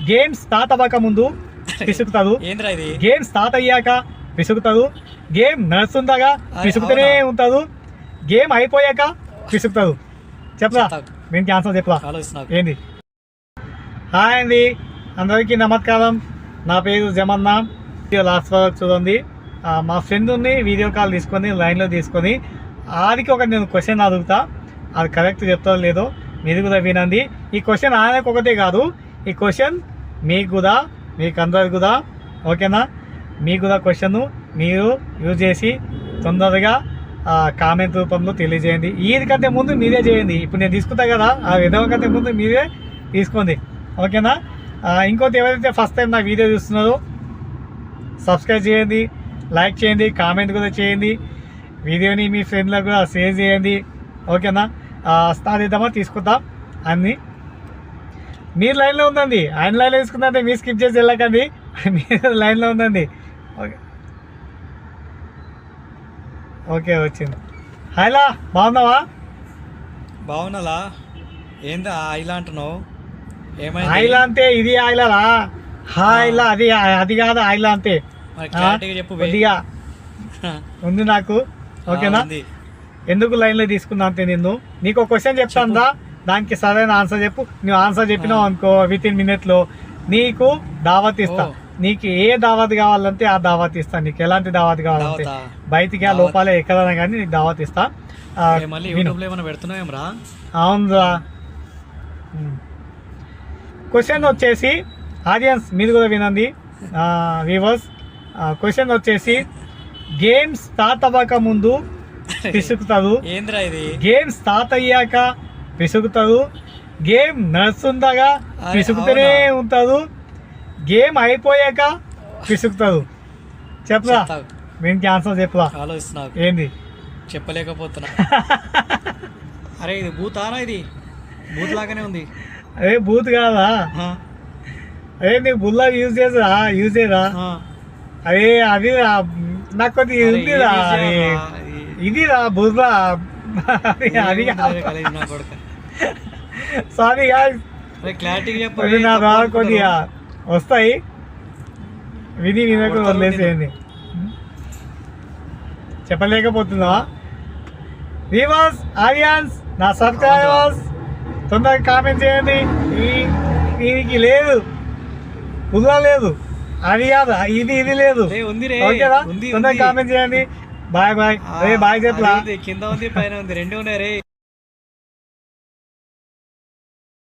Game start అవ్వక ముందు పిసుకుతాడు, game start అయ్యాక పిసుకుతాడు, గేమ్ నడుస్తుండగా పిసుకుతూనే ఉంటాడు, గేమ్ అయిపోయాక పిసుకుతాడు. చెప్పరా నేను ఆన్సర్ చెప్పరా ఏంది? హాయ్ అండి, అందరికీ నమస్కారం. నా పేరు జమన్న. లాస్ట్ వరకు చూడండి. మా ఫ్రెండ్ని వీడియో కాల్ తీసుకొని లైన్లో తీసుకొని ఆడికి ఒక నేను క్వశ్చన్ అడుగుతా, అది కరెక్ట్ చెప్తారో లేదో మీరు కూడా వినండి. ఈ క్వశ్చన్ ఆయనకు ఒకటే కాదు, ఈ క్వశ్చన్ మీకు కూడా, మీకు అందరికి కూడా. ఓకేనా? మీకు కూడా క్వశ్చన్ మీరు యూజ్ చేసి తొందరగా కామెంట్ రూపంలో తెలియజేయండి. వీరికంటే ముందు మీరే చేయండి. ఇప్పుడు నేను తీసుకుంటా కదా, ఆ విధవ కంటే ముందు మీరే తీసుకోండి. ఓకేనా? ఇంకోటి ఎవరైతే ఫస్ట్ టైం నా వీడియో చూస్తున్నారో సబ్స్క్రైబ్ చేయండి, లైక్ చేయండి, కామెంట్ కూడా చేయండి, వీడియోని మీ ఫ్రెండ్లకు కూడా షేర్ చేయండి. ఓకేనా? స్టార్ట్ చేద్దామా? తీసుకుందాం అన్నీ. మీరు లైన్లో ఉందండి, ఆయన లైన్లో తీసుకుందంటే మీరు స్కిప్ చేసి వెళ్ళకండి, మీరు లైన్లో ఉందండి. ఓకే ఓకే వచ్చింది. హాయ్లా, బాగున్నావా? బాగున్నాలా? ఏంది ఆయిలా అంటున్నావు? ఏమైంది? ఆయిలా అంటే ఇది ఆయిలా, హాయిలా అది అది కాదు ఆయిలా అంటే. చెప్పు కొద్దిగా ఉంది నాకు. ఓకేనా? ఎందుకు లైన్లో తీసుకున్నా అంటే నీకు ఒక క్వశ్చన్ చెప్తాను, దానికి సరైన ఆన్సర్ చెప్పు. నువ్వు ఆన్సర్ చెప్పినావు అనుకో, విత్ ఇన్ మినిట్లో నీకు దావత్ ఇస్తా. నీకు ఏ దావత్ కావాలంటే ఆ దావత్ ఇస్తా. నీకు ఎలాంటి దావత్ కావాలంటే బయటికి లోపాలే ఎక్కడైనా కానీ నీకు దావత్ ఇస్తా. అవునురా. క్వశ్చన్ వచ్చేసి ఆడియన్స్ మీరు కూడా వినండి, వ్యూవర్స్. క్వశ్చన్ వచ్చేసి గేమ్ స్టార్ట్ అవ్వక ముందు పిసుకుతాడు, గేమ్ స్టార్ట్ అయ్యాక పిసుకుతాడు, గేమ్ నడుస్తుండగా పిసుకుతూనే ఉంటాడు, గేమ్ అయిపోయాక పిసుకుతాడు. చెప్పరా దీనికి ఆన్సర్ చెప్పరా? ఏంది? చెప్పలేకపోతున్నా. అరే ఇది బూతానా? ఇది బూత్ లాగానే ఉంది. అరే బూత్ కాదా? అరే నీకు బుల్లా యూజ్ చేయరా? అరే అది నాకు కొద్దిగా ఉందిరా, ఇదిరా బుర్రా. అది సారీ నా రా కొద్దిగా వస్తాయి, వినకు వదిలేసేయండి. చెప్పలేకపోతున్నావా? వ్యూవర్స్, ఆడియన్స్, నా సబ్స్క్రైబర్స్ తొందరగా కామెంట్ చేయండి. దీనికి లేదు, పుల్లా లేదు, అది కాదు, ఇది లేదు. ఓకేనా? తొందరగా కామెంట్ చేయండి. Bye bye. బాయ్ చెప్పలా? కింద ఉంది, పైన ఉంది, రెండు ఉన్నాయి రే.